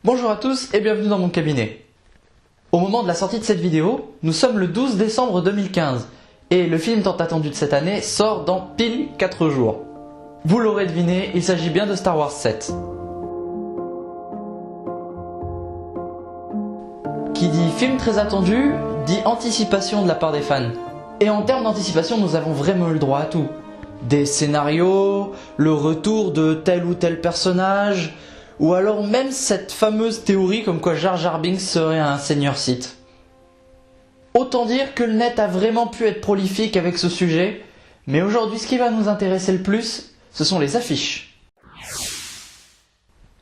Bonjour à tous et bienvenue dans mon cabinet. Au moment de la sortie de cette vidéo, nous sommes le 12 décembre 2015 et le film tant attendu de cette année sort dans pile 4 jours. Vous l'aurez deviné, il s'agit bien de Star Wars 7. Qui dit film très attendu, dit anticipation de la part des fans. Et en termes d'anticipation, nous avons vraiment eu le droit à tout. Des scénarios, le retour de tel ou tel personnage, ou alors même cette fameuse théorie comme quoi Jar Jar Binks serait un seigneur Sith. Autant dire que le net a vraiment pu être prolifique avec ce sujet, mais aujourd'hui ce qui va nous intéresser le plus, ce sont les affiches.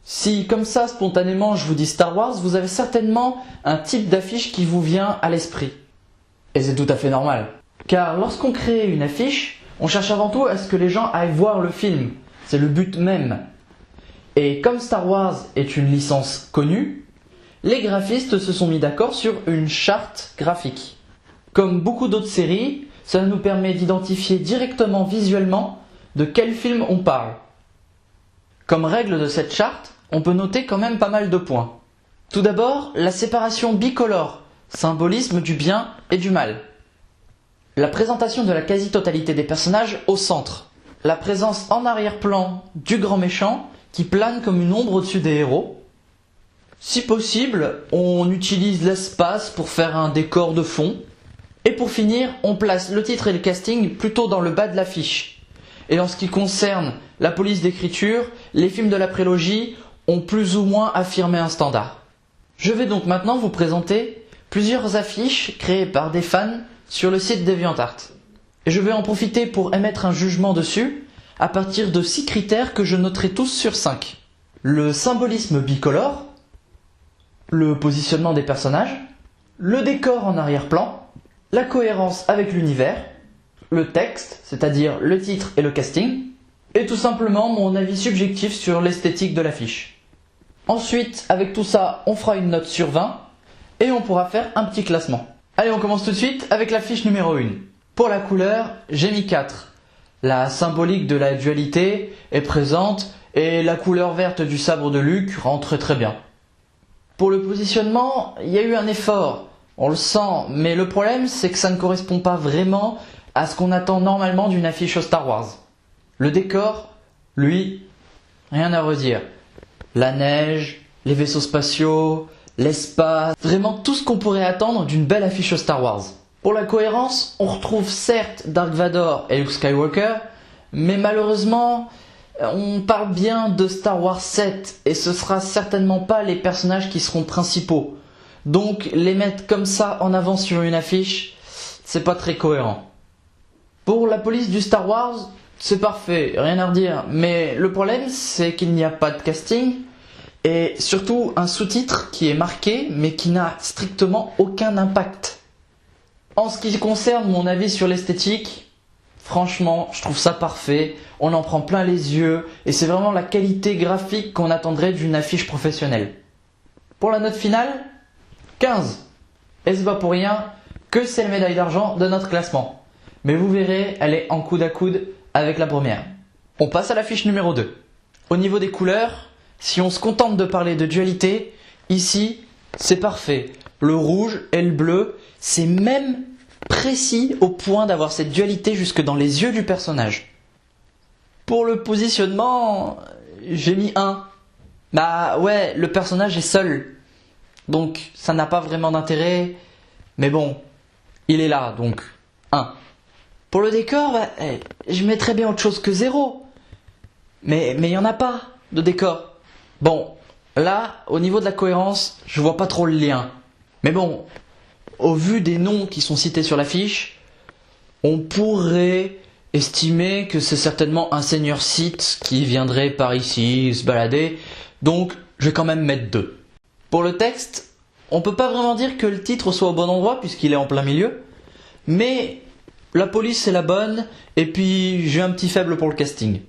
Si comme ça spontanément je vous dis Star Wars, vous avez certainement un type d'affiche qui vous vient à l'esprit. Et c'est tout à fait normal. Car lorsqu'on crée une affiche, on cherche avant tout à ce que les gens aillent voir le film. C'est le but même. Et comme Star Wars est une licence connue, les graphistes se sont mis d'accord sur une charte graphique. Comme beaucoup d'autres séries, cela nous permet d'identifier directement visuellement de quel film on parle. Comme règle de cette charte, on peut noter quand même pas mal de points. Tout d'abord, la séparation bicolore, symbolisme du bien et du mal. La présentation de la quasi-totalité des personnages au centre. La présence en arrière-plan du grand méchant qui plane comme une ombre au-dessus des héros. Si possible, on utilise l'espace pour faire un décor de fond. Et pour finir, on place le titre et le casting plutôt dans le bas de l'affiche. Et en ce qui concerne la police d'écriture, les films de la prélogie ont plus ou moins affirmé un standard. Je vais donc maintenant vous présenter plusieurs affiches créées par des fans sur le site DeviantArt. Et je vais en profiter pour émettre un jugement dessus à partir de 6 critères que je noterai tous sur 5. Le symbolisme bicolore, le positionnement des personnages, le décor en arrière-plan, la cohérence avec l'univers, le texte, c'est-à-dire le titre et le casting, et tout simplement mon avis subjectif sur l'esthétique de l'affiche. Ensuite, avec tout ça, on fera une note sur 20 et on pourra faire un petit classement. Allez, on commence tout de suite avec l'affiche numéro 1. Pour la couleur, j'ai mis 4. La symbolique de la dualité est présente et la couleur verte du sabre de Luke rend très bien. Pour le positionnement, il y a eu un effort, on le sent, mais le problème c'est que ça ne correspond pas vraiment à ce qu'on attend normalement d'une affiche au Star Wars. Le décor, lui, rien à redire. La neige, les vaisseaux spatiaux, l'espace, vraiment tout ce qu'on pourrait attendre d'une belle affiche au Star Wars. Pour la cohérence, on retrouve certes Dark Vador et Luke Skywalker, mais malheureusement, on parle bien de Star Wars 7 et ce sera certainement pas les personnages qui seront principaux. Donc les mettre comme ça en avant sur une affiche, c'est pas très cohérent. Pour la police du Star Wars, c'est parfait, rien à redire, mais le problème c'est qu'il n'y a pas de casting et surtout un sous-titre qui est marqué mais qui n'a strictement aucun impact. En ce qui concerne mon avis sur l'esthétique, franchement, je trouve ça parfait, on en prend plein les yeux et c'est vraiment la qualité graphique qu'on attendrait d'une affiche professionnelle. Pour la note finale, 15. Et c'est pas pour rien que c'est la médaille d'argent de notre classement. Mais vous verrez, elle est en coude à coude avec la première. On passe à l'affiche numéro 2. Au niveau des couleurs, si on se contente de parler de dualité, ici, c'est parfait. Le rouge et le bleu, c'est même précis au point d'avoir cette dualité jusque dans les yeux du personnage. Pour le positionnement, j'ai mis 1. Bah ouais, le personnage est seul. Donc ça n'a pas vraiment d'intérêt. Mais bon, il est là, donc 1. Pour le décor, je mettrais bien autre chose que 0. Mais il n'y en a pas de décor. Bon, là, au niveau de la cohérence, je vois pas trop le lien. Mais bon, au vu des noms qui sont cités sur l'affiche, on pourrait estimer que c'est certainement un seigneur Sith qui viendrait par ici se balader, donc je vais quand même mettre 2. Pour le texte, on peut pas vraiment dire que le titre soit au bon endroit puisqu'il est en plein milieu, mais la police est la bonne, et puis j'ai un petit faible pour le casting.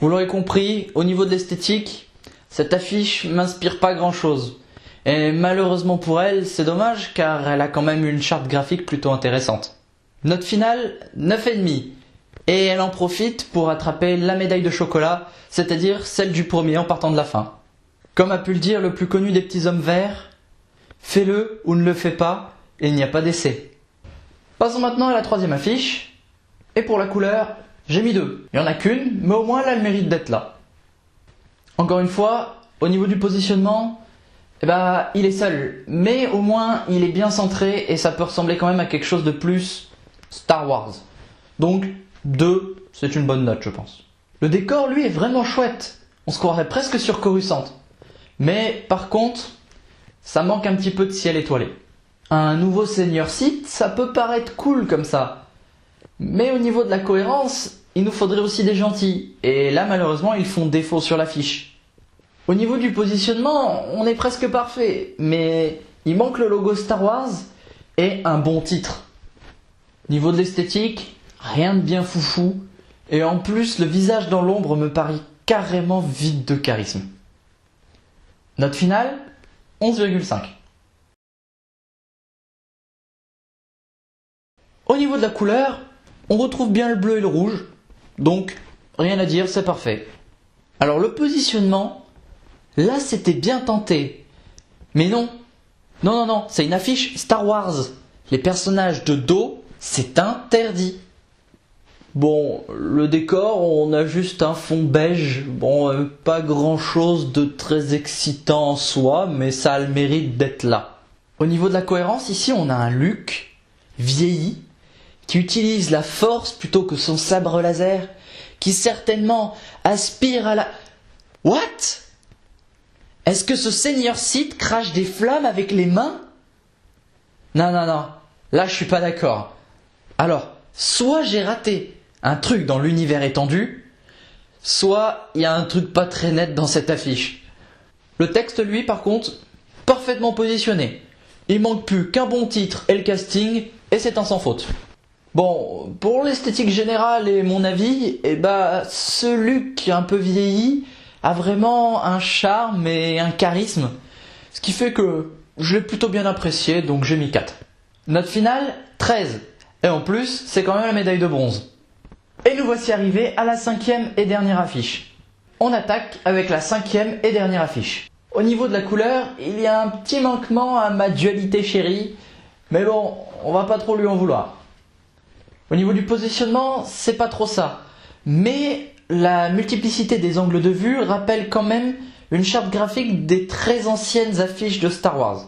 Vous l'aurez compris, au niveau de l'esthétique, cette affiche m'inspire pas grand chose. Et malheureusement pour elle, c'est dommage car elle a quand même une charte graphique plutôt intéressante. Note finale, 9,5. Et elle en profite pour attraper la médaille de chocolat, c'est-à-dire celle du premier en partant de la fin. Comme a pu le dire le plus connu des petits hommes verts, fais-le ou ne le fais pas, et il n'y a pas d'essai. Passons maintenant à la troisième affiche. Et pour la couleur, j'ai mis 2. Il n'y en a qu'une, mais au moins elle a le mérite d'être là. Encore une fois, au niveau du positionnement, il est seul. Mais au moins il est bien centré et ça peut ressembler quand même à quelque chose de plus Star Wars. Donc 2, c'est une bonne note je pense. Le décor lui est vraiment chouette. On se croirait presque sur Coruscant. Mais par contre, ça manque un petit peu de ciel étoilé. Un nouveau Senior Sith, ça peut paraître cool comme ça. Mais au niveau de la cohérence, il nous faudrait aussi des gentils. Et là malheureusement ils font défaut sur l'affiche. Au niveau du positionnement, on est presque parfait. Mais il manque le logo Star Wars et un bon titre. Niveau de l'esthétique, rien de bien foufou. Et en plus, le visage dans l'ombre me paraît carrément vide de charisme. Note finale, 11,5. Au niveau de la couleur, on retrouve bien le bleu et le rouge. Donc, rien à dire, c'est parfait. Alors le positionnement, là c'était bien tenté. Mais non, c'est une affiche Star Wars. Les personnages de dos, c'est interdit. Bon, le décor, on a juste un fond beige. Bon, pas grand chose de très excitant en soi, mais ça a le mérite d'être là. Au niveau de la cohérence, ici on a un Luke vieilli, qui utilise la force plutôt que son sabre laser, qui certainement aspire à la... What? Est-ce que ce Senior Sith crache des flammes avec les mains? Non, là je suis pas d'accord. Alors, soit j'ai raté un truc dans l'univers étendu, soit il y a un truc pas très net dans cette affiche. Le texte, lui, par contre, parfaitement positionné. Il manque plus qu'un bon titre et le casting, et c'est un sans faute. Bon, pour l'esthétique générale et mon avis, ce Luke un peu vieilli a vraiment un charme et un charisme, ce qui fait que je l'ai plutôt bien apprécié, donc j'ai mis 4. Note finale, 13. Et en plus, c'est quand même la médaille de bronze. Et nous voici arrivés à la 5e et dernière affiche. On attaque avec la 5e et dernière affiche. Au niveau de la couleur, il y a un petit manquement à ma dualité chérie, mais bon, on va pas trop lui en vouloir. Au niveau du positionnement, c'est pas trop ça. Mais la multiplicité des angles de vue rappelle quand même une charte graphique des très anciennes affiches de Star Wars.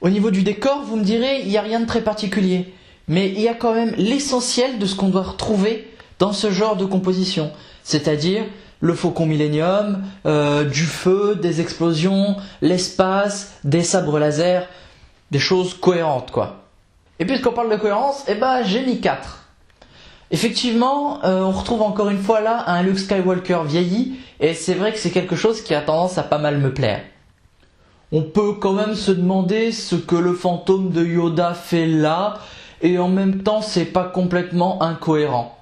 Au niveau du décor, vous me direz, il n'y a rien de très particulier. Mais il y a quand même l'essentiel de ce qu'on doit retrouver dans ce genre de composition. C'est-à-dire le Faucon Millenium, du feu, des explosions, l'espace, des sabres laser, des choses cohérentes quoi. Et puisqu'on parle de cohérence, j'ai mis 4. Effectivement, on retrouve encore une fois là un Luke Skywalker vieilli, et c'est vrai que c'est quelque chose qui a tendance à pas mal me plaire. On peut quand même se demander ce que le fantôme de Yoda fait là, et en même temps c'est pas complètement incohérent.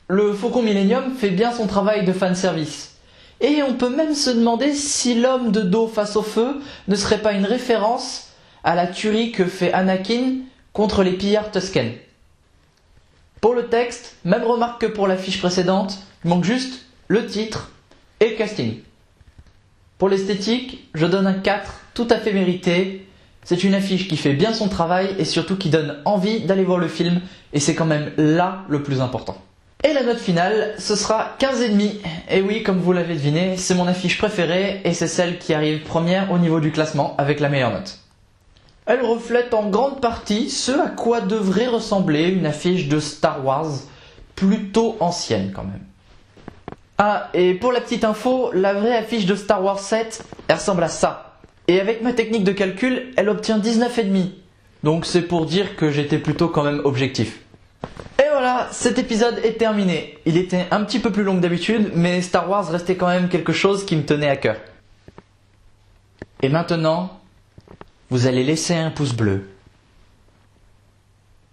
Le Faucon Millenium fait bien son travail de fanservice. Et on peut même se demander si l'homme de dos face au feu ne serait pas une référence à la tuerie que fait Anakin contre les pillards Tusken. Pour le texte, même remarque que pour l'affiche précédente, il manque juste le titre et le casting. Pour l'esthétique, je donne un 4 tout à fait mérité. C'est une affiche qui fait bien son travail et surtout qui donne envie d'aller voir le film, et c'est quand même là le plus important. Et la note finale, ce sera 15,5. Et oui, comme vous l'avez deviné, c'est mon affiche préférée et c'est celle qui arrive première au niveau du classement avec la meilleure note. Elle reflète en grande partie ce à quoi devrait ressembler une affiche de Star Wars, plutôt ancienne quand même. Ah, et pour la petite info, la vraie affiche de Star Wars 7, elle ressemble à ça. Et avec ma technique de calcul, elle obtient 19,5. Donc c'est pour dire que j'étais plutôt quand même objectif. Et voilà, cet épisode est terminé. Il était un petit peu plus long que d'habitude, mais Star Wars restait quand même quelque chose qui me tenait à cœur. Et maintenant, vous allez laisser un pouce bleu.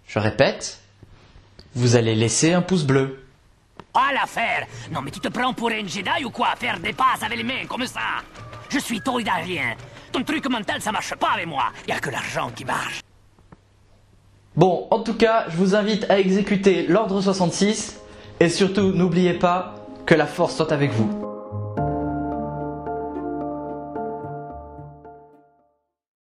Je répète, vous allez laisser un pouce bleu. Ah l'affaire! Non mais tu te prends pour un Jedi ou quoi? Faire des passes avec les mains comme ça? Je suis toïdalien. Ton truc mental ça marche pas avec moi. Y a que l'argent qui marche. Bon, en tout cas, je vous invite à exécuter l'ordre 66 et surtout n'oubliez pas que la force soit avec vous.